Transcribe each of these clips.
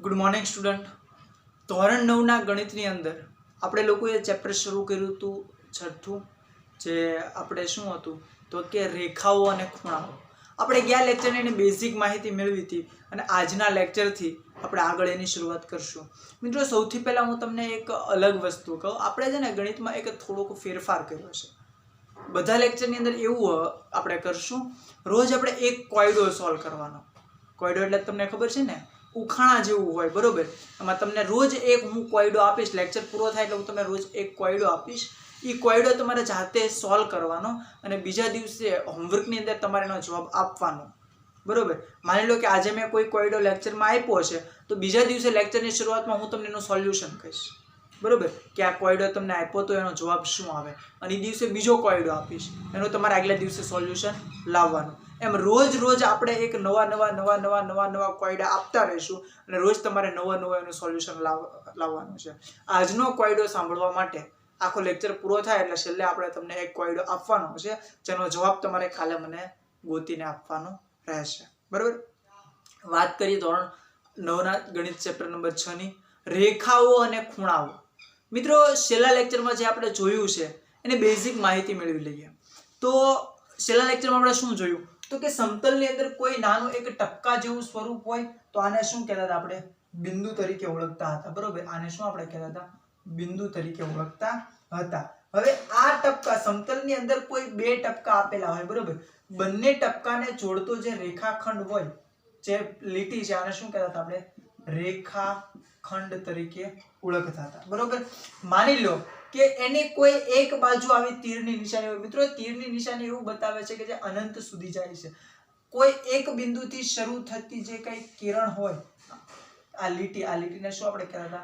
Good morning student. ધોરણ 9ના ગણિતની અંદર આપણે લોકોએ ચેપ્ટર શરૂ કર્યું હતું છઠ્ઠું, જે આપણે શું હતું તો કે રેખાઓ અને ખૂણાઓ. આપણે ગયા લેક્ચરની એની બેઝિક માહિતી મેળવી હતી અને આજના લેક્ચરથી આપણે આગળ એની શરૂઆત કરશું. મિત્રો, સૌથી પહેલાં હું તમને એક અલગ વસ્તુ કહું. આપણે છે ને ગણિતમાં એક થોડોક ફેરફાર કર્યો છે. બધા લેક્ચરની અંદર એવું આપણે કરશું, રોજ આપણે એક કોયડો સોલ્વ કરવાનો. કોયડો એટલે તમને ખબર છે ને, ઉખાણા જેવું હોય, બરોબર? એમાં તમને રોજ એક હું કોયડો આપીશ. લેક્ચર પૂરો થાય એટલે હું તમને રોજ એક કોયડો આપીશ. એ કોયડો તમારે જાતે સોલ્વ કરવાનો અને બીજા દિવસે હોમવર્કની અંદર તમારે એનો જવાબ આપવાનો, બરોબર? માની લો કે આજે મેં કોઈ કોયડો લેક્ચરમાં આપ્યો છે તો બીજા દિવસે લેક્ચરની શરૂઆતમાં હું તમને એનું સોલ્યુશન કહીશ, બરોબર? કે આ કોયડો તમને આપ્યો તો એનો જવાબ શું આવે, અને એ દિવસે બીજો કોયડો આપીશ, એનું તમારે આગલા દિવસે સોલ્યુશન લાવવાનું. એમ રોજ રોજ આપણે એક નવા કોયડા આપતા રહીશું અને રોજ તમારે નવા એનું સોલ્યુશન લાવવાનું છે. આજનો કોયડો સાંભળવા માટે આખો લેક્ચર પૂરો થાય એટલે છેલ્લે આપણે તમને એક કોયડો આપવાનો છે, જેનો જવાબ તમારે કાલે મને ગોતીને આપવાનો રહેશે, બરોબર? વાત કરીએ ધોરણ 9ના ગણિત ચેપ્ટર નંબર 6 ની, રેખાઓ અને ખૂણાઓ. મિત્રો, છેલ્લા લેક્ચરમાં જે આપણે જોયું છે એની બેઝિક માહિતી મેળવી લઈએ. તો છેલ્લા લેક્ચરમાં આપણે શું જોયું તો કે સમતલની અંદર કોઈ નાનું એક ટપકા જેવું સ્વરૂપ હોય તો આને શું કહેતા હતા આપણે? બિંદુ તરીકે ઓળખતા હતા, બરોબર? આને શું આપણે કહેતા હતા? બિંદુ તરીકે ઓળખતા હતા. હવે આ ટપકા સમતલની અંદર કોઈ બે ટપકા આપેલા હોય, બરોબર? બંને ટપકાને જોડતો જે રેખાખંડ હોય, જે લીટી છે, આને શું કહેતા હતા આપણે? રેખાખંડ તરીકે ઓળખતા હતા, બરોબર? માની લો કે એની કોઈ એક બાજુ આવી તીરની નિશાની હોય. મિત્રો, તીરની નિશાની એવું બતાવે છે કે જે અનંત સુધી જાય છે. કોઈ એક બિંદુથી શરૂ થતી જે કઈ કિરણ હોય, આ લીટીને શું આપણે કહેતા હતા?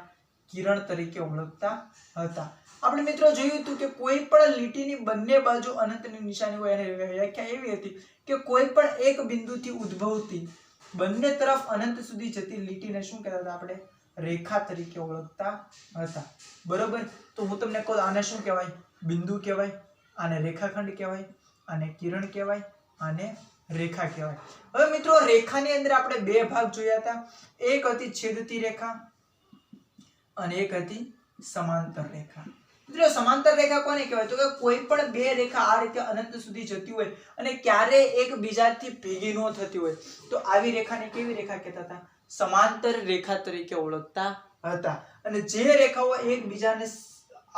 કિરણ તરીકે ઓળખતા હતા. આપણે મિત્રો જોયું હતું કે કોઈ પણ લીટીની બંને બાજુ અનંતની નિશાની હોય, એની વ્યાખ્યા એવી હતી કે કોઈ પણ એક બિંદુથી ઉદ્ભવતી બંને તરફ અનંત સુધી જતી લીટીને શું કહેતા હતા આપણે? રેખા તરીકે ઓળખતા હતા, બરોબર? તો હું તમને કહું, આને શું કહેવાય? બિંદુ કહેવાય, આને રેખાખંડ કહેવાય, આને કિરણ કહેવાય, આને રેખા કહેવાય. હવે મિત્રો, રેખાની અંદર આપણે બે ભાગ જોયા હતા. એક હતી છેદતી રેખા અને એક હતી સમાંતર રેખા. મિત્રો, સમાંતર રેખા કોને કહેવાય? તો કે કોઈ પણ બે રેખા આ રીતે અનંત સુધી જતી હોય અને ક્યારે એક બીજાથી ભેગી ન થતી હોય તો આવી રેખાને કેવી રેખા કહેતા હતા? સમાંતર રેખા તરીકે ઓળખતા હતા. અને જે રેખાઓ એકબીજાને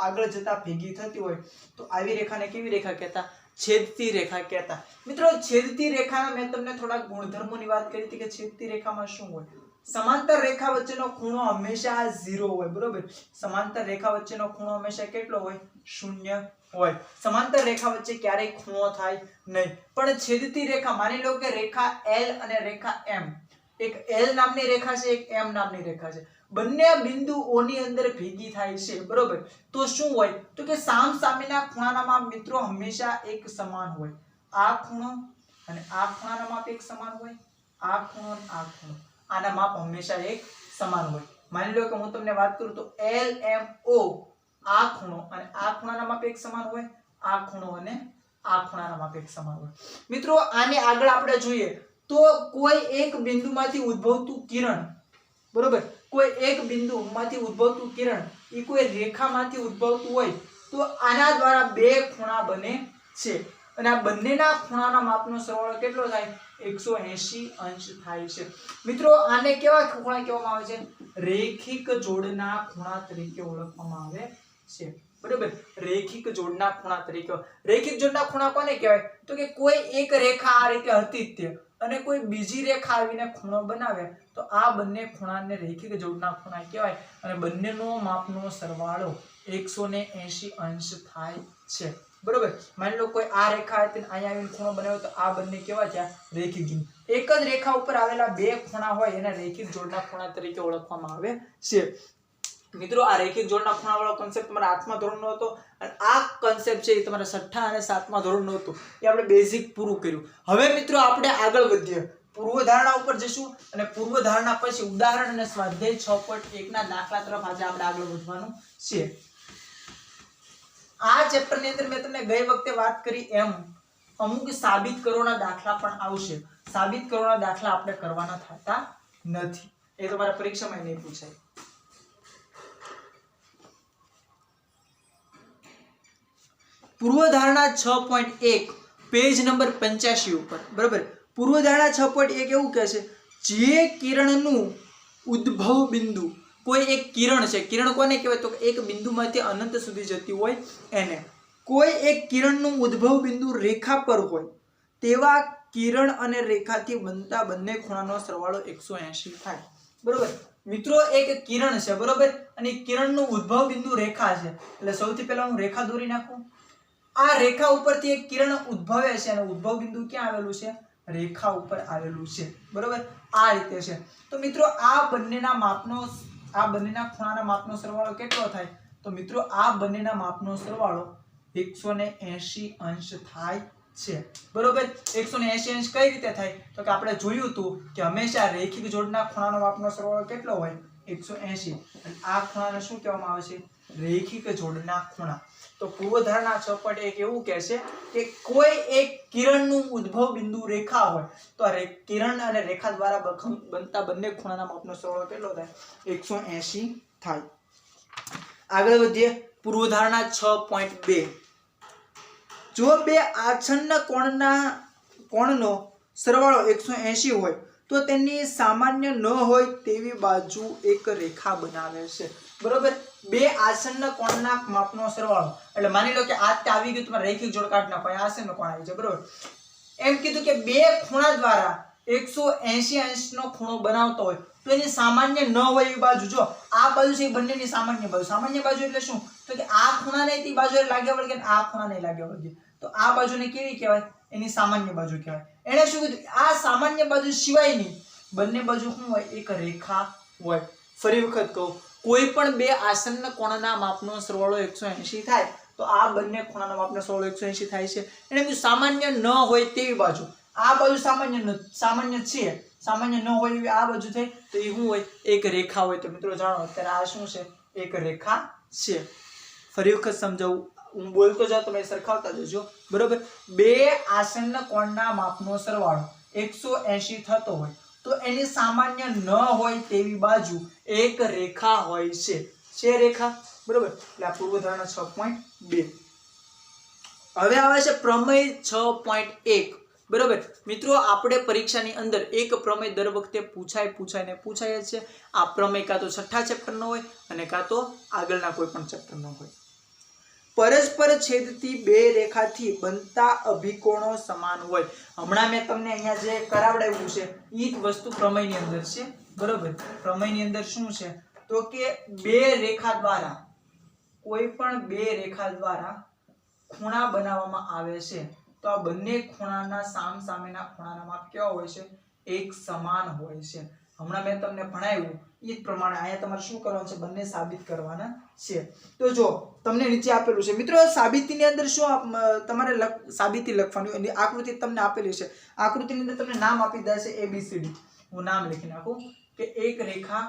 આગળ જતા ભેગી થતી હોય તો આવી રેખાને કેવી રેખા કહેતા? છેદતી રેખા કહેતા. મિત્રો, છેદતી રેખાના મેં તમને થોડા ગુણધર્મોની વાત કરી હતી કે છેદતી રેખામાં શું હોય? સમાંતર રેખા વચ્ચેનો ખૂણો હંમેશા 0 હોય, બરોબર? સમાંતર રેખા વચ્ચેનો ખૂણો હંમેશા કેટલો હોય? 0 હોય. સમાંતર રેખા વચ્ચે ક્યારેય ખૂણો થાય નહીં. પણ છેદતી રેખા, માની લો કે રેખા L અને રેખા M, એક L નામની રેખા છે, એક M નામની રેખા છે. બંને બિંદુઓની અંદર ભેગી થાય છે, બરોબર? તો શું હોય તો કે સામસામેના ખૂણાના માપ મિત્રો હંમેશા એક સમાન હોય. આ ખૂણો અને આ ખૂણાના માપ એક સમાન હોય. આ ખૂણો અને આ ખૂણો, આના માપ હંમેશા એક સમાન હોય. માની લો કે હું તમને વાત કરું તો LMO, આ ખૂણો અને આ ખૂણાના માપ એક સમાન હોય. આ ખૂણો અને આ ખૂણાના માપ એક સમાન હોય. મિત્રો, આને આગળ આપણે જોઈએ તો કોઈ એક બિંદુમાંથી ઉદ્ભવતું કિરણ, બરોબર? કોઈ એક બિંદુમાંથી ઉદ્ભવતું કિરણ એ કોઈ રેખામાંથી ઉદ્ભવતું હોય તો આના દ્વારા બે ખૂણા બને છે અને આ બંનેના ખૂણાના માપનો સરવાળો કેટલો થાય? 180 અંશ થાય છે. મિત્રો, આને કેવા ખૂણા કહેવામાં આવે છે? રેખિક જોડના ખૂણા તરીકે ઓળખવામાં આવે છે, બરોબર? રેખિક જોડના ખૂણા તરીકે. રેખિક જોડના ખૂણા કોને કહેવાય? તો કે કોઈ એક રેખા આ રીતે હતી જ અને કોઈ બીજી રેખા આવીને ખૂણો બનાવે તો આ બંને ખૂણાને રેખિક જોડના ખૂણા કહેવાય અને બંનેનો માપનો સરવાળો 180 અંશ થાય છે, બરોબર? માની લો કોઈ આ રેખા હતી અહીંયા આવીને ખૂણો બનાવ્યો તો આ બંને કેવા થયા? રેખિક જોડ. એક જ રેખા ઉપર આવેલા બે ખૂણા હોય એને રેખિક જોડના ખૂણા તરીકે ઓળખવામાં આવે છે. મિત્રો, આ રેખિક જોડના ખૂણા વાળો કોન્સેપ્ટ તમારા 8મા ધોરણનો હતો અને આ કોન્સેપ્ટ છે એ તમારા 6ઠ્ઠા અને 7મા ધોરણનો હતો. એ આપણે બેઝિક પૂરું કર્યું. હવે મિત્રો, આપણે આગળ વધીએ, પૂર્વધારણા ઉપર જઈશું અને પૂર્વધારણા પછી ઉદાહરણ અને સ્વાધ્યાય 6.1 ના દાખલા તરફ આજે આપણે આગળ વધવાનું છે. આ ચેપ્ટરની અંદર મેં તમને ગઈ વખતે વાત કરી એમ અમુક સાબિત કરોના દાખલા પણ આવશે. સાબિત કરોના દાખલા આપણે કરવાના થતા નથી, એ તમારા પરીક્ષામાં નહીં પૂછાય. પૂર્વધારણા 6.1 પેજ નંબર 85 ઉપર બરાબર. પૂર્વધારણા 6.1 એવું કહે છે જે કિરણનું ઉદ્ભવ બિંદુ, કોઈ એક કિરણ છે, કિરણ કોને કહેવાય તો એક બિંદુમાંથી અનંત સુધી જતી હોય એને, કોઈ એક કિરણનું ઉદ્ભવ બિંદુ રેખા પર હોય તેવા કિરણ અને રેખાથી બનતા બંને ખૂણાનો સરવાળો 180 થાય. બરોબર મિત્રો, એક કિરણ છે બરોબર, અને કિરણનું ઉદ્ભવ બિંદુ રેખા છે. એટલે સૌથી પહેલા હું રેખા દોરી નાખું. આ રેખા ઉપરથી એક કિરણ ઉદ્ભવે છે અને ઉદ્ભવ બિંદુ ક્યાં આવેલું છે? રેખા ઉપર આવેલું છે. બરોબર, આ રીતે છે. તો મિત્રો આ બંનેના ખૂણાના માપનો સરવાળો કેટલો થાય? તો મિત્રો આ બંનેના માપનો સરવાળો 180 અંશ થાય છે. બરોબર, 180 અંશ કઈ રીતે થાય? તો કે આપણે જોયું હતું કે હંમેશા રેખિક જોડના ખૂણાનો માપનો સરવાળો કેટલો હોય? 180. અને આ ખૂણાને શું કહેવામાં આવે છે? રેખિક જોડના ખૂણા. તો પૂર્વધારણા 6.1 એવું કહે છે કે કોઈ એક કિરણનું ઉદ્ભવ બિંદુ રેખા હોય તો આ કિરણ અને રેખા દ્વારા બનતા બંને ખૂણાના માપનો સરવાળો કેટલો થાય? 180 થાય. આગળ વધીએ. પૂર્વધારણા 6.2 જો બે આછન્ન કોણનો સરવાળો 180 હોય તો તેની સામાન્ય ન હોય તેવી બાજુ એક રેખા બનાવે છે. બરોબર, બે આસન્ન કોણના માપનો સરવાળો, એટલે માની લો કે આ આવી ગયું, તમારે રેખિક જોડ કાઢી નાખો, આસન્ન કોણ આવી છે. બરોબર, એમ કીધું કે બે ખૂણા દ્વારા 180 અંશનો ખૂણો બનાવતો હોય તો એની સામાન્ય ન હોય એવી બાજુ, જો આ બાજુ છે એ બંનેની સામાન્ય બાજુ. સામાન્ય બાજુ એટલે શું? તો કે આ ખૂણાને તે બાજુએ લાગ્યા વળગે આ ખૂણાને લાગ્યા વળગે, તો આ બાજુને કેવી કહેવાય? એની સામાન્ય બાજુ કહેવાય. એને શું કીધું? આ સામાન્ય બાજુ સિવાયની બંને બાજુ શું હોય? એક રેખા હોય. ફરી વખત કહું, કોઈ પણ બે આસન્ન કોણના માપનો સરવાળો 180 થાય તો આ બંને ખૂણાના માપનો સરવાળો 180 થાય છે. એને કીધું સામાન્ય ન હોય તેવી બાજુ. આ બાજુ સામાન્ય છે, સામાન્ય ન હોય એવી આ બાજુ થઈ તો એ શું હોય? એક રેખા હોય. તો મિત્રો જાણો અત્યારે આ શું છે? એક રેખા છે. ફરી વખત સમજાવું, હું બોલતો જાઉં તમે સરખાવતા જજો. બરોબર, બે આસન્ન કોણના માપનો સરવાળો 180 થતો હોય તો એની સામાન્ય ન હોય તેવી બાજુ એક રેખા હોય છે. છે રેખા. બરોબર, એટલે આ પૂર્વધારણા 6.2. હવે આવે છે પ્રમેય 6.1. બરોબર મિત્રો, આપણે પરીક્ષાની અંદર એક પ્રમેય દર વખતે પૂછાય છે. આ પ્રમેય કાં તો છઠ્ઠા ચેપ્ટરનો હોય અને કાં તો આગળના કોઈ પણ ચેપ્ટરનો હોય. પરસ્પર છેદતી બે રેખાથી બનતા અભિકોણો સમાન હોય. હમણાં મેં તમને અહીંયા જે કરાવડાવ્યું છે એ જ વસ્તુ પ્રમેયની અંદર છે. બરોબર, પ્રમેયની અંદર શું છે તો કે બે રેખા દ્વારા, કોઈ પણ બે રેખા દ્વારા ખૂણા બનાવવામાં આવે છે તો આ બંને ખૂણાના સામસામેના ખૂણાના માપ કેવા હોય છે? એક સમાન હોય છે. હમણાં મેં તમને ભણાવ્યું એ જ પ્રમાણે અહીંયા તમારે શું કરવાનું છે? બંને સાબિત કરવાના છે. તો જો તમને નીચે આપેલું છે મિત્રો, સાબિતીની અંદર શું તમારે સાબિતી લખવાની હોય. આકૃતિ તમને આપેલી છે, આકૃતિની અંદર તમને નામ આપી દીધા છે ABCD. હું નામ લખી નાખું કે એક રેખા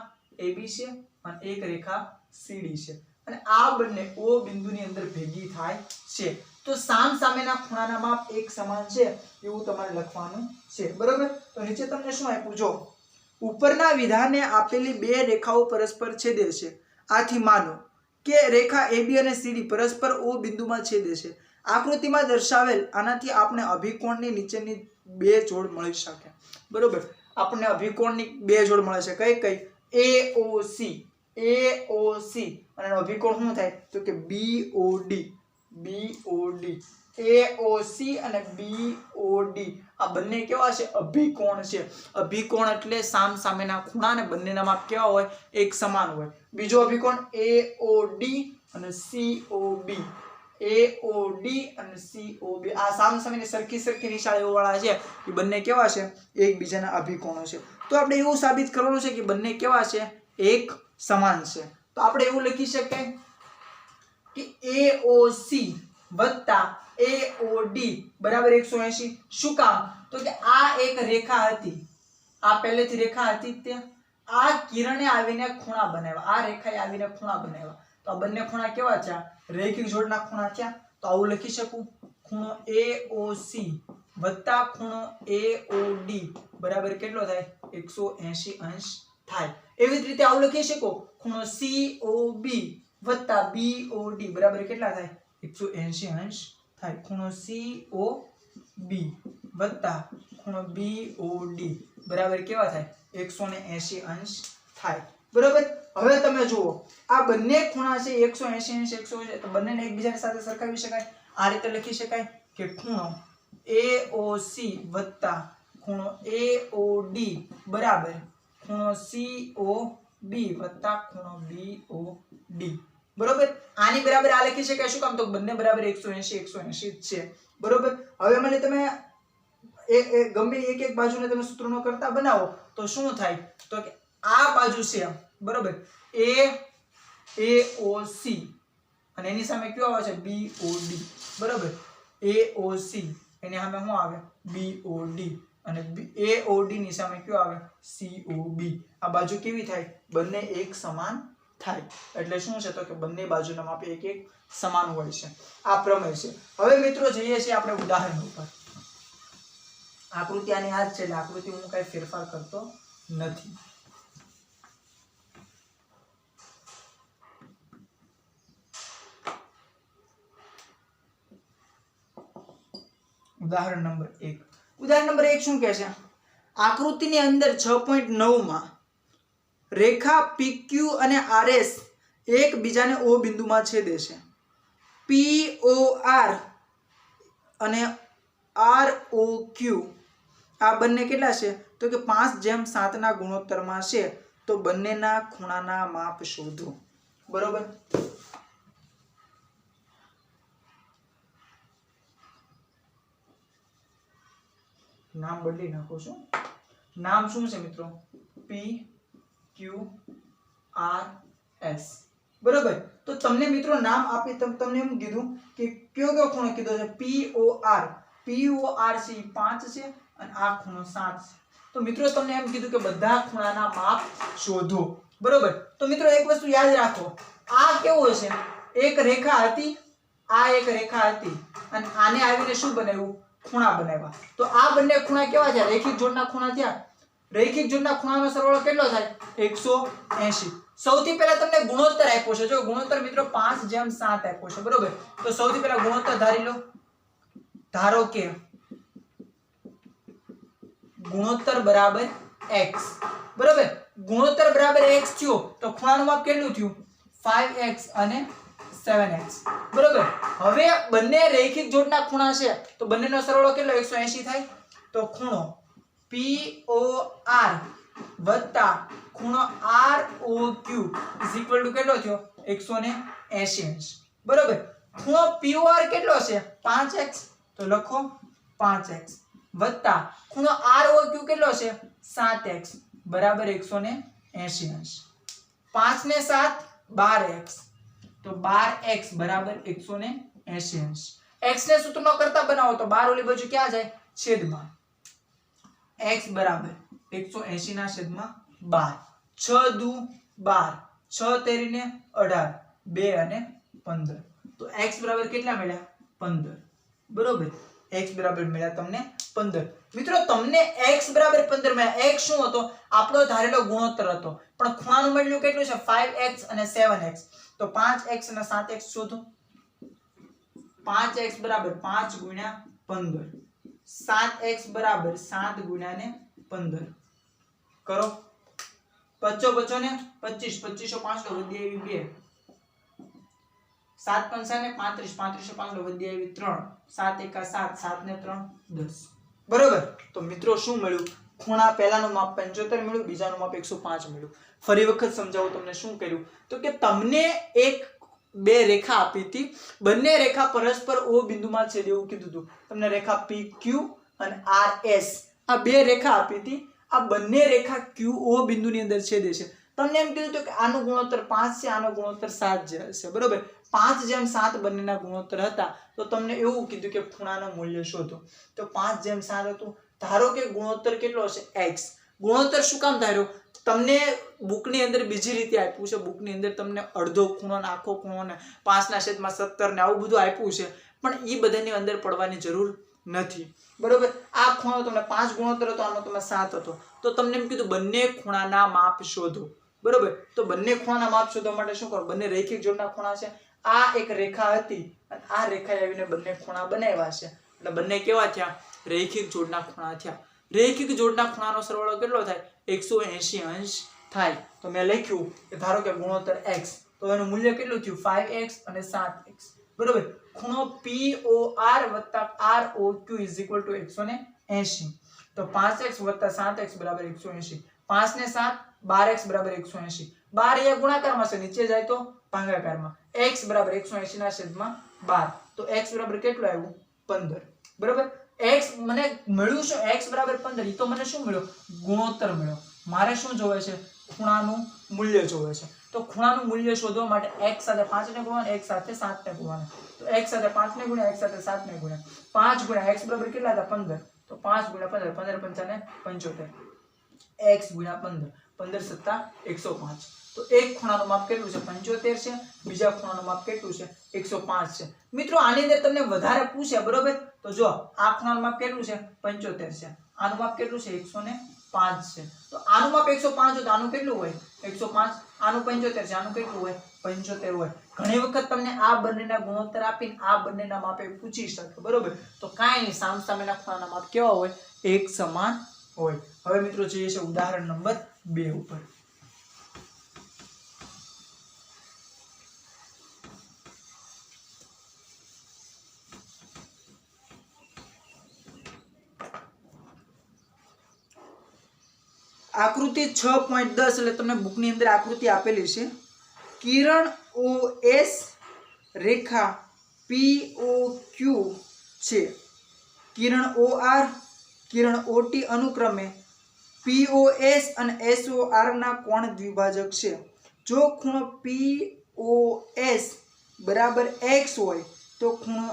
AB છે અને એક રેખા CD છે અને આ બંને O બિંદુની અંદર ભેગી થાય છે તો સામસામેના ખૂણાના માપ એક સમાન છે એવું તમારે લખવાનું છે. બરોબર, તો નીચે તમને શું આપ્યું? જો ઉપરના વિધાને આપેલી બે રેખાઓ પરસ્પર છેદે છે. આથી માનો કે રેખા AB અને CD પરસ્પર O બિંદુમાં છેદે છે. આકૃતિમાં દર્શાવેલ આનાથી આપણે અભિકોણની નીચેની બે જોડ મળી શકે. બરોબર, આપણને અભિકોણની બે જોડ મળે છે. કઈ કઈ? AOC અને અભિકોણ શું થાય તો કે BOD. AOC અને BOD આ બંને કેવા છે? અભિકોણ છે. અભિકોણ એટલે સામસામેના ખૂણા અને બંનેના માપ કેવા હોય? એક સમાન હોય. બીજો અભિકોણ AOD અને COB. આ સામસામેની સરખી નિશાળીઓ વાળા છે એ બંને કેવા છે? એકબીજાના અભિકોણો છે. તો આપણે એવું સાબિત કરવાનું છે કે બંને કેવા છે? એક સમાન છે. તો આપણે એવું લખી શકાય કે AOC વત્તા AOD બરાબર 180. શું કામ? તો કે આ એક રેખા હતી, આ પહેલેથી રેખા હતી તે આ કિરણે આવીને ખૂણા બનાવ્યા, આ રેખાએ આવીને ખૂણા બનાવ્યા તો આ બંને ખૂણા કેવા છે? રેખિક જોડના ખૂણા થયા. તો આવું લખી શકું, ખૂણો AOC વત્તા ખૂણો AOD બરાબર કેટલો થાય? 180 અંશ થાય. એવી જ રીતે આવું લખી શકો ખૂણો COB વત્તા BOD બરાબર કેટલા થાય 180 અંશ થાય. ખૂણો COB વત્તા ખૂણો BOD બરાબર કેવા થાય 180 અંશ થાય. બરાબર. હવે તમે જુઓ આ બંને ખૂણા છે 180 અંશ 180 તો બંનેને એકબીજાની સાથે સરખાવી શકાય. આ રીતે લખી શકાય કે ખૂણો AOC વત્તા ખૂણો AOD બરાબર ખૂણો COB વત્તા ખૂણો BOD બરોબર. આની બરાબર આ લખી શકાય શું કામ તો બંને બરાબર 180 જ છે. બરોબર. હવે મને તમે ગમે એક બાજુને તમે સૂત્રનો કરતા બનાવો તો શું થાય તો કે આ બાજુ છે બરોબર AOC અને એની સામે કયો આવે છે BOD બરોબર. AOC એની સામે શું આવે BOD અને AOD ની સામે કયો આવે COB. આ બાજુ કેવી થાય બંને એક સમાન થાય એટલે શું છે તો કે બંને બાજુના માપ એક સમાન હોય છે. આ પ્રમેય છે. હવે મિત્રો જઈએ છીએ આપણે ઉદાહરણ ઉપર. આકૃતિ આની આ જ છે એટલે આકૃતિ હું કઈ ફેરફાર કરતો નથી. ઉદાહરણ નંબર 1. ઉદાહરણ નંબર 1 શું કહે છે આકૃતિની અંદર 6.9 માં રેખા PQ અને RS એકબીજાને O બિંદુમાં છેદે છે. POR અને ROQ આ બંને કેટલા છે તો કે 5:7 ના ગુણોત્તરમાં છે. તો બંનેના ખૂણાના માપ શોધો. બરોબર. નામ બદલી નાખો છું. નામ શું છે મિત્રો PQRS બરોબર. તો તમને મિત્રો નામ આપી તમને એમ કીધું કે કયો ખૂણો કીધો છે POR છે 5 છે અને આ ખૂણો 7 છે. તો મિત્રો તમને એમ કીધું કે બધા ખૂણાના માપ શોધો. બરોબર. તો મિત્રો એક વસ્તુ યાદ રાખો આ કેવો છે એક રેખા હતી આ એક રેખા હતી અને આને આવીને શું બનાવ્યું ખૂણા બનાવ્યા. તો આ બંને ખૂણા કેવા છે રેખિક જોડના ખૂણા થયા. રેખિક જોડના ખૂણાનો સરવાળો કેટલો થાય 180. સૌથી પહેલા તમને ગુણોત્તર આપ્યો છે. જો ગુણોત્તર મિત્રો 5:7 આપ્યો છે. બરોબર. તો સૌથી પહેલા ગુણોત્તર ધારી લો. ધારો કે ગુણોત્તર બરાબર x. બરોબર. ગુણોત્તર બરાબર x થયો તો ખૂણાનું માપ કેટલું થયું 5x અને 7x. બરોબર. હવે બંને રેખિક જોડના ખૂણા છે તો બંનેનો સરવાળો કેટલો 180 થાય. તો ખૂણો POR વત્તા ખૂણો ROQ કેટલો થયો 180 અંશ. બરોબર. ખૂણો POR કેટલો છે 5x તો લખો 5x વત્તા ખૂણો ROQ કેટલો છે 7x બરાબર 180 અંશ. 5 ને 7 12x તો 12x બરાબર 180 અંશ. x ને સૂત્રનો કરતા બનાવો તો 12 ઓલી બાજુ ક્યાં જાય છેદમાં. x બરાબર 180 ના છેદમાં 12. 6 દુ 12 6 તેરીને 18 2 અને 15. તો x બરાબર કેટલા મળ્યા 15. બરોબર. x બરાબર મળ્યા તમને 15. મિત્રો તમને x બરાબર 15 મળ્યા. x શું હતો આપણો ધારેલો ગુણોત્તર હતો પણ ખૂણાનું મૂલ્ય કેટલું છે 5x અને 7x. તો 5x અને 7x શોધો. 5x બરાબર 5 ગુણ્યા 15. 7x બરાબર 7 ગુણ્યા ને 15 કરો. 25 25 ને 25 25 5 વધી આવી 2 7 5 ને 35 35 5 વધી આવી 3 7 1 7 7 ને 3 10. બરોબર. તો મિત્રો શું મળ્યું ખૂણા પહેલાનું માપ 75 મળ્યું બીજાનું માપ 105 મળ્યું. ફરી વખત સમજાવું તમને શું કર્યું તો કે તમને એક બે રેખા આપી હતી બંને રેખા પરસ્પર O બિંદુમાં છેદે એવું કીધું હતું. તમને રેખા PQ અને RS આ બે રેખા આપી હતી. આ બંને રેખા QO બિંદુની અંદર છેદે છે. તમને એમ કીધું હતું કે આનું ગુણોત્તર 5 છે આનો ગુણોત્તર 7 છે. બરોબર. 5:7 બંનેના ગુણોત્તર હતા તો તમને એવું કીધું કે ખૂણાનું મૂલ્ય શોધો. તો 5:7 હતું. ધારો કે ગુણોત્તર કેટલો હશે x. ગુણોત્તર શું કામ ધાર્યો તમને બુકની અંદર બીજી રીતે આપ્યું છે. બુકની અંદર તમને અડધો ખૂણો ને આખો ખૂણો ને 5/17 ને આવું બધું આપ્યું છે પણ એ બધાની અંદર પડવાની જરૂર નથી. બરોબર. આ ખૂણો તમને 5 ગુણોત્તર હતો આનો તમે 7 હતો તો તમને એમ કીધું બંને ખૂણાના માપ શોધો. બરોબર. તો બંને ખૂણાના માપ શોધવા માટે શું કરો, બંને રૈખિક જોડના ખૂણા છે. આ એક રેખા હતી અને આ રેખાએ આવીને બંને ખૂણા બનાવ્યા છે, એટલે બંને કેવા થયા, રૈખિક જોડના ખૂણા થયા. રૈખિક જોડના ખૂણાનો સરવાળો કેટલો થાય, 180 અંશ થાય. તો મેં લખ્યું કે ધારો કે ગુણોત્તર x, તો એનું મૂલ્ય કેટલું થયું, 5x અને 7x. બરોબર. ખૂણો POR વત્તા ROQ ઇઝ ઇક્વલ ટુ 180. તો 5x વત્તા 7x બરાબર 180. 5 ને 7 12x બરાબર 180. 12 અહીંયા ગુણાકારમાં છે, નીચે જાય તો ભાગાકારમાં. x બરાબર 180 ના છેદમાં 12. તો x બરાબર કેટલું આવ્યું, 15. બરાબર. x મને મળ્યું શું, x બરાબર 15. ઈ તો મને શું મળ્યો, ગુણોત્તર મળ્યો. મારે શું જોવે છે, ખૂણાનું મૂલ્ય જોવે છે. તો ખૂણાનું મૂલ્ય શોધવા માટે x સાથે 5 ને ગુણવાના, x સાથે 7 ને ગુણવાના. તો x સાથે 5 ને ગુણ્યા, x સાથે 7 ને ગુણ્યા. 5 ગુણ્યા x બરાબર કેટલા હતા, 15. તો 5 ગુણ્યા 15, 15 પંચા ને 75. x ગુણ્યા 15, 15 સત્તા 105. તો એક ખૂણાનું માપ કેટલું છે, 75 છે. બીજા ખૂણાનું માપ કેટલું છે, 105 છે. મિત્રો આની અંદર તમને વધારે પૂછે, બરોબર. તો જો આ ખૂણાનું માપ કેટલું છે, 75 છે. આનું માપ કેટલું છે, 105 છે. તો આનું માપ 105 હોય તો આનું કેટલું હોય, 105. આનું 75 છે, આનું કેટલું હોય, 75 હોય. ઘણી વખત તમને આ બંનેના ગુણોત્તર આપીને આ બંનેના માપે પૂછી શકે, બરોબર. તો કાંઈ નહીં, સામસામેના ખૂણાના માપ કેવા હોય, એક સમાન હોય. હવે મિત્રો જોઈએ છે ઉદાહરણ નંબર 2 ઉપર. આકૃતિ 6.10 એટલે તમને બુકની અંદર આકૃતિ આપેલી છે. કિરણ OS રેખા POQ છે. કિરણ OR, કિરણ OT અનુક્રમે POS અને SOR ના કોણ દ્વિભાજક છે. જો ખૂણો POS બરાબર x હોય તો ખૂણો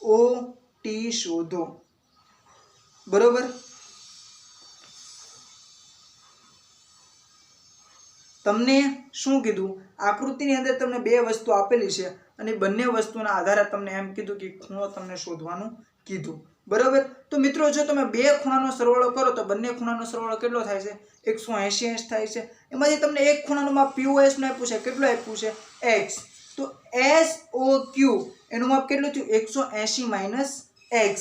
ROT શોધો. બરોબર. તમને શું કીધું, આકૃતિની અંદર તમને બે વસ્તુ આપેલી છે અને બંને વસ્તુના આધારે તમને એમ કીધું કે ખૂણો તમને શોધવાનું કીધું. બરોબર. તો મિત્રો જો તમે બે ખૂણાનો સરવાળો કરો તો બંને ખૂણાનો સરવાળો કેટલો થાય છે, 180 અંશ થાય છે. એમાંથી તમને એક ખૂણાનું માપ POS નું આપ્યું છે, કેટલું આપ્યું છે, x. તો SOQ એનું માપ કેટલું થયું, 180 માઇનસ x.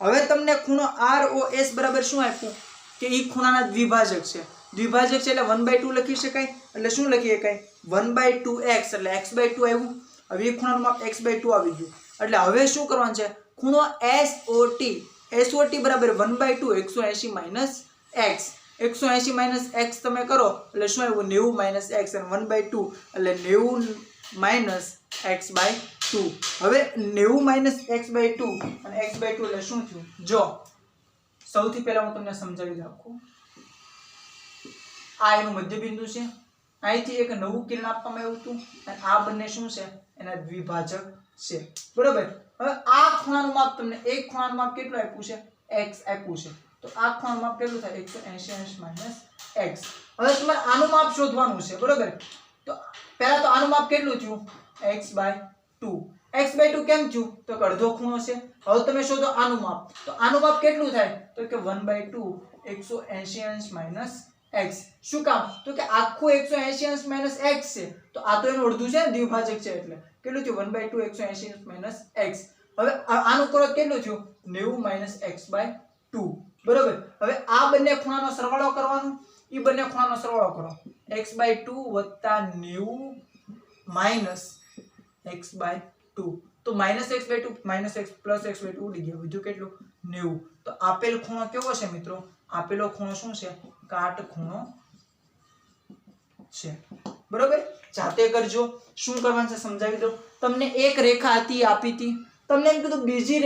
હવે તમને ખૂણો ROS બરાબર શું આપ્યું, કે એ ખૂણાના દ્વિભાજક છે. દ્વિભાજક છે એટલે 1/2 લખી શકાય. એટલે શું લખી શકાય, 1/2x એટલે x/2 આવ્યું. હવે એ ખૂણાનું માપ x/2 આવી ગયું. એટલે હવે શું કરવાનું છે, ખૂણો SOT બરાબર 1/2 180 માઇનસ x. 180 માઇનસ x તમે કરો એટલે શું આવ્યું, 90 માઇનસ x અને 1/2 એટલે 90 માઇનસ x/2. હવે 90 માઇનસ x/2 અને x/2 એટલે શું થયું, જો સૌથી પહેલા હું તમને સમજાવી રાખું. આ એનું મધ્યબિંદુ છે, અહીંથી એક નવું કિરણ આપવામાં આવ્યું હતું અને આ બંને શું છે, એના દ્વિભાજક છે. બરોબર. હવે આ ખૂણાનું માપ તમને એક ખૂણાનું માપ કેટલું આપ્યું છે, x આપ્યું છે. તો આ ખૂણાનું માપ કેટલું થાય, 180 અંશ માઇનસ x. હવે તમારે આનું માપ શોધવાનું છે. બરોબર. તો પહેલા તો આનું માપ કેટલું થયું, x/2. x/2 કેમ થયું, તો અડધો ખૂણો છે. હવે તમે શોધો આનું માપ. તો આનું માપ કેટલું થાય, તો કે 1/2 180 અંશ માઇનસ x. શું કામ, તો કે આખું 180 અંશ માઇનસ x છે. તો આ તો એનું અડધું છે, દ્વિભાજક છે એટલે કેટલું થયું, 1/2 180 અંશ માઇનસ x. હવે આનું કરો કેટલું થયું, 90 માઇનસ x/2. બરોબર. હવે આ બંને ખૂણાનો સરવાળો કરવાનો. એ બંને ખૂણાનો સરવાળો કરો, x/2 વત્તા 90 માઇનસ x/2. તો minus x/2 minus x plus x/2 ઉડી ગયા, વધ્યું કેટલું, 90. તો આપેલ ખૂણો કેવો છે મિત્રો, આપેલો ખૂણો શું છે, કાટખૂણો છે. બરોબર. જાતે કરજો. શું કરવાનું છે સમજાવી દો. તમને એક રેખા હતી આપી હતી, તમને એમ કીધું બીજી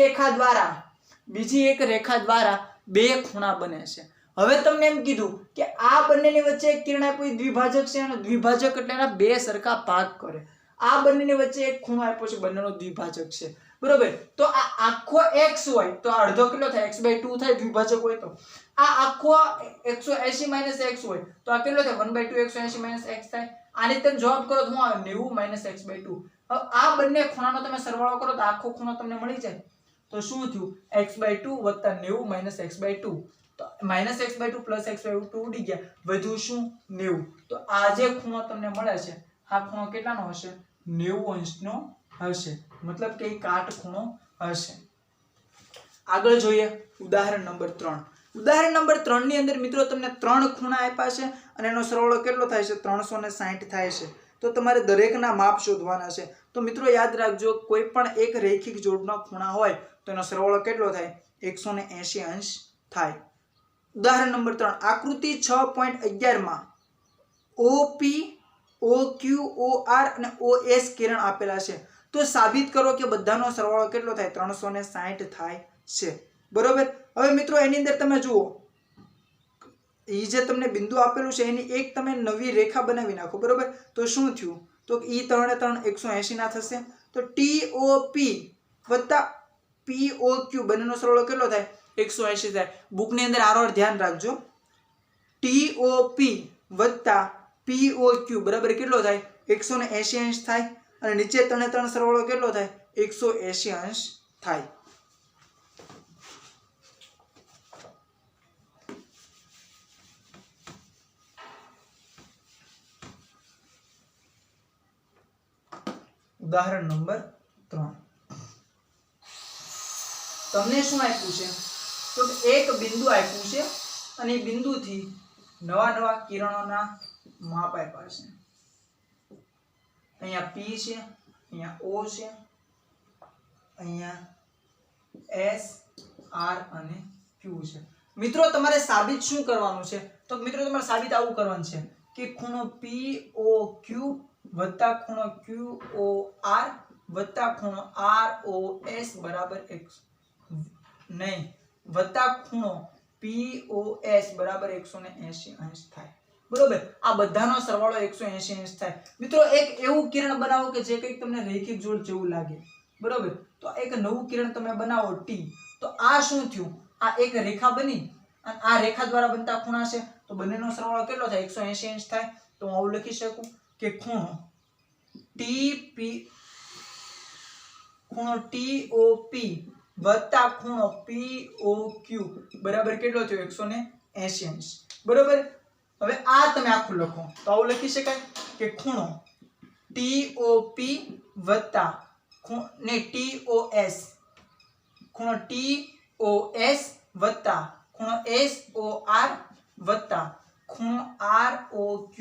એક રેખા દ્વારા બે ખૂણા બને છે. હવે તમને એમ કીધું કે આ બંનેની વચ્ચે એક કિરણ આપ્યું, દ્વિભાજક છે અને દ્વિભાજક એટલે એના બે સરખા ભાગ કરે. આ બંનેની વચ્ચે એક ખૂણો આપ્યો છે, બંનેનો દ્વિભાજક છે. બરોબર. તો આ આખો x હોય તો અડધો કેટલો થાય, x/2 થાય, દ્વિભાજક હોય તો. આ આખો 180 માઇનસ x હોય તો આ કેટલો થાય, 1/2 180 માઇનસ x થાય. આની તમે જવાબ કરો તો શું આવે, 90 માઇનસ x/2. હવે આ બંને ખૂણાનો તમે સરવાળો કરો તો આખો ખૂણો તમને મળી જાય. તો શું થયું, x/2 વત્તા 90 માઇનસ x/2. તો -x/2 + x/2 ઉડી ગયા, વધ્યું શું 90. તો આ જે ખૂણો તમને મળે છે આ ખૂણો કેટલાનો હશે 90 અંશનો હશે, મતલબ કે કાટખૂણો હશે. આગળ જોઈએ ઉદાહરણ નંબર 3. ઉદાહરણ નંબર 3 ની અંદર મિત્રો તમને 3 ખૂણા આપ્યા છે અને એનો સરવાળો કેટલો થાય છે 360 થાય છે. તો તમારે દરેકના માપ શોધવાના છે. તો મિત્રો યાદ રાખજો, કોઈ પણ એક રેખિક જોડના ખૂણા હોય તો એનો સરવાળો કેટલો થાય 180 અંશ થાય. ઉદાહરણ નંબર 3 આકૃતિ 6.11 માં OP OQ OR અને OS કિરણ આપેલા છે. તો સાબિત કરો કે બધાનો સરવાળો કેટલો થાય 360 થાય છે. બરોબર. હવે મિત્રો એની અંદર તમે જુઓ, એ જે તમને બિંદુ આપેલું છે એની એક તમે નવી રેખા બનાવી નાખો. બરોબર. તો શું થયું, તો ઈ 3 ને 3 180 ના થશે. તો TOP વત્તા POQ બંનેનો સરવાળો કેટલો થાય 180 થાય. બુકની અંદર આરોર ધ્યાન રાખજો, TOP વત્તા POQ બરાબર કેટલો થાય 180 અંશ થાય, અને નીચે 3 3 સરવાળો કેટલો થાય 180 અંશ થાય. ઉદાહરણ નંબર 3 તમને શું આપ્યું છે, તો એક બિંદુ આપ્યું છે અને એ બિંદુથી નવા કિરણોના માપ આપ્યા છે. અહીંયા P છે, અહીંયા O છે, અહીંયા S R અને Q છે. મિત્રો તમારે સાબિત શું કરવાનું છે, તો મિત્રો તમારે સાબિત આવું કરવાનું છે કે ખૂણો POQ વત્તા ખૂણો QOR વત્તા ખૂણો ROS બરાબર નહીં વત્તા ખૂણો POS બરાબર 180 અંશ થાય. બરોબર. આ બધાનો સરવાળો 180 અંશ થાય. મિત્રો એક એવું કિરણ બનાવો કે જે કંઈક તમને રેખિક જોડ જેવું લાગે. બરોબર. તો એક નવું કિરણ તમે બનાવો T. તો આ શું થયું, આ એક રેખા બની અને આ રેખા દ્વારા બનતા ખૂણા છે, તો બંનેનો સરવાળો કેટલો થાય 180 અંશ થાય. તો હું આવું લખી શકું કે ખૂણો TOP વત્તા ખૂણો POQ બરાબર કેટલો થયો 180 અંશ. બરોબર. હવે આ તમે આખું લખો તો આવું લખી શકાય કે ખૂણો TOP વત્તા TOS ખૂણો TOS વત્તા ખૂણો SOR વત્તા ખૂણો ROQ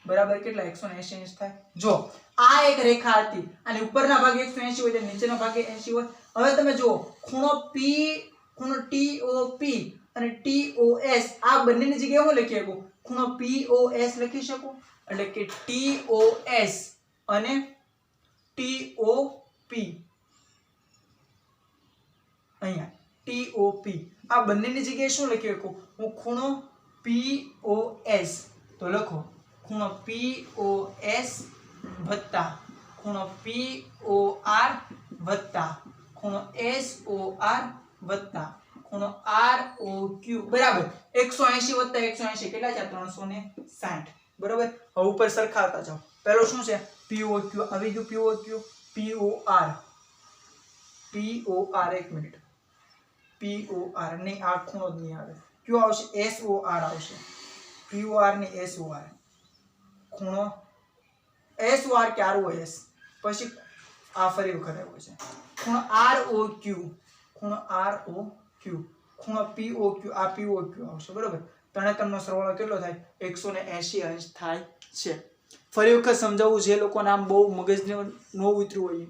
બરાબર કેટલા 180 અંશ થાય. જો આ એક રેખા હતી અને ઉપરના ભાગે 180 હોય તો નીચેના ભાગે 80 હોય. હવે તમે જુઓ ખૂણો TOP અને TOS આ બંનેની જગ્યાએ હું લખી શકું, ખૂણો POS લખી શકું, એટલે કે TOS અને TOP અહીંયા TOP આ બંનેની જગ્યાએ શું લખી શકું હું, ખૂણો POS. તો લખો ખૂણો POS વત્તા ખૂણો POR વત્તા ખૂણો SOR વત્તા ખૂણો ROQ બરાબર 180 વત્તા 180 કેટલા છે 360. બરોબર. હવે ઉપર સરખાવતા જાઓ. પહેલો શું છે POQ આવી ગયું, POQ POR એક મિનિટ, POR નહીં આ ખૂણો જ નહીં આવે, કયો આવશે SOR આવશે. POR ને SOR ખૂણો SOR કે ROS પછી આ ફરી વખત આવ્યો છે ખૂણો ROQ ખૂણો ખૂણો POQ આ POQ આવશે. બરોબર. ત્રણે ત્રણનો સરવાળો કેટલો થાય 180 અંશ થાય છે. ફરી વખત સમજાવું જે લોકોને આમ બહુ મગજને ન ઉતર્યું હોય.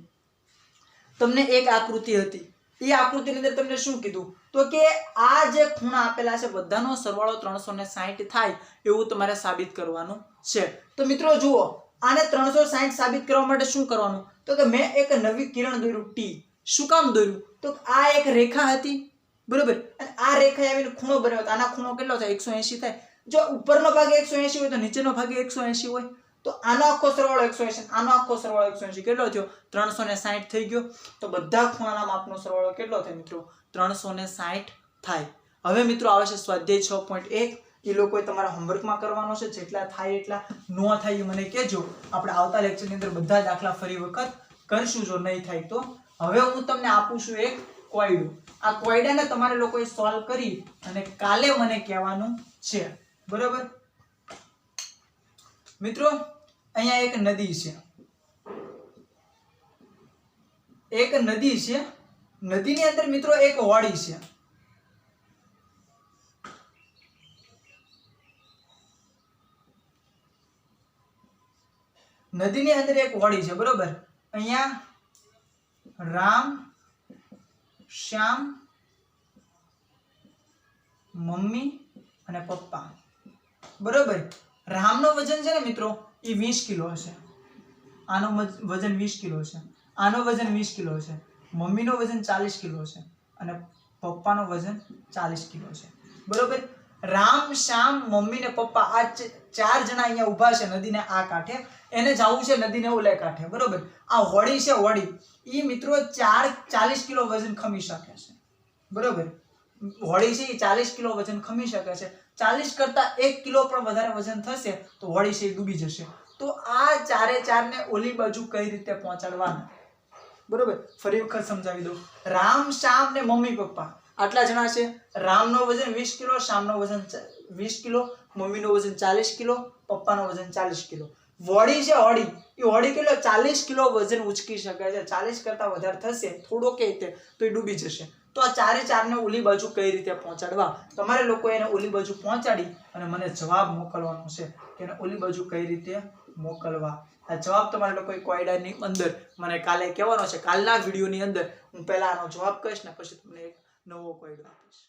તમને એક આકૃતિ હતી, એ આકૃતિની અંદર તમને શું કીધું, તો કે આ જે ખૂણા આપેલા છે બધાનો સરવાળો 360 થાય એવું તમારે સાબિત કરવાનું છે. તો મિત્રો જુઓ, આને 360 સાબિત કરવા માટે શું કરવાનું, તો કે મેં એક નવી કિરણ દોર્યું T. શું કામ દોર્યું, તો આ એક રેખા હતી. બરોબર. અને આ રેખાએ આવીને ખૂણો બનાવ્યો, આના ખૂણો કેટલો થાય 180 થાય. જો ઉપરનો ભાગ 180 હોય તો નીચેનો ભાગ 180 હોય, તો આનો આખો સરવાળો 180, આનો આખો સરવાળો 180 કેટલો થયો 360 થઈ ગયો. તો બધા ખૂણાના માપનો સરવાળો કેટલો થાય મિત્રો 360 થાય. હવે મિત્રો આવે છે સ્વાધ્યાય 6.1. એ લોકોએ તમારા હોમવર્કમાં કરવાનો છે, જેટલા થાય એટલા, ન થાય એ મને કહેજો. આપણે આવતા લેક્ચરની અંદર બધા દાખલા ફરી વખત કરશું જો નહીં થાય તો. હવે હું તમને આપું છું એક કોયડો. આ કોયડાને તમારે લોકોએ સોલ્વ કરી અને કાલે મને કહેવાનું છે. બરોબર મિત્રો, અહીંયા એક નદી છે. એક નદી છે. નદીની અંદર મિત્રો એક હોડી છે. નદીની અંદર એક હોડી છે. બરોબર, અહીંયા રામ, શ્યામ, મમ્મી અને પપ્પા. બરોબર, રામનો વજન છે ને મિત્રો એ 20 કિલો હશે. આનો વજન 20 કિલો છે. આનો વજન 20 કિલો છે. મમ્મીનો વજન 40 કિલો છે અને પપ્પાનો વજન 40 કિલો છે. બરોબર, રામ, શ્યામ, મમ્મી ને પપ્પા આ 4 જણા અહીંયા ઊભા છે નદીને આ કાંઠે. એને જવું છે નદીને ઓલે કાંઠે. બરોબર, આ હોડી છે. હોડી એ મિત્રો 40 કિલો વજન ખમી શકે છે. બરોબર, હોડી છે એ 40 કિલો વજન ખમી શકે છે. 40 કરતા 1 કિલો પણ વધારે વજન થશે તો હોડી છે એ ડૂબી જશે. તો આ 4 ને ઓલી બાજુ કઈ રીતે પહોંચાડવાના? બરોબર, ફરી વખત સમજાવી દઉં. રામ, શ્યામ ને મમ્મી પપ્પા આટલા જણા છે. રામનો વજન 20 કિલો, શ્યામનો વજન 20 કિલો, મમ્મીનો વજન 40 કિલો, પપ્પાનો વજન 40 કિલો. હોડી છે હોડી, એ હોડી કેટલો 40 કિલો વજન ઉચકી શકે છે. 40 કરતા વધારે થશે થોડો કે તો એ ડૂબી જશે. તો આ 4 ને ઓલી બાજુ કઈ રીતે પહોંચાડવા? તમારે લોકો એને ઓલી બાજુ પહોંચાડી અને મને જવાબ મોકલવાનો છે કે એને ઓલી બાજુ કઈ રીતે મોકલવા. આ જવાબ તમારે લોકો કોયડાની અંદર મને કાલે કહેવાનો છે. કાલના વિડીયોની અંદર હું પહેલા આનો જવાબ કહીશ ને પછી તમને એક નવો કોયડો આપીશ.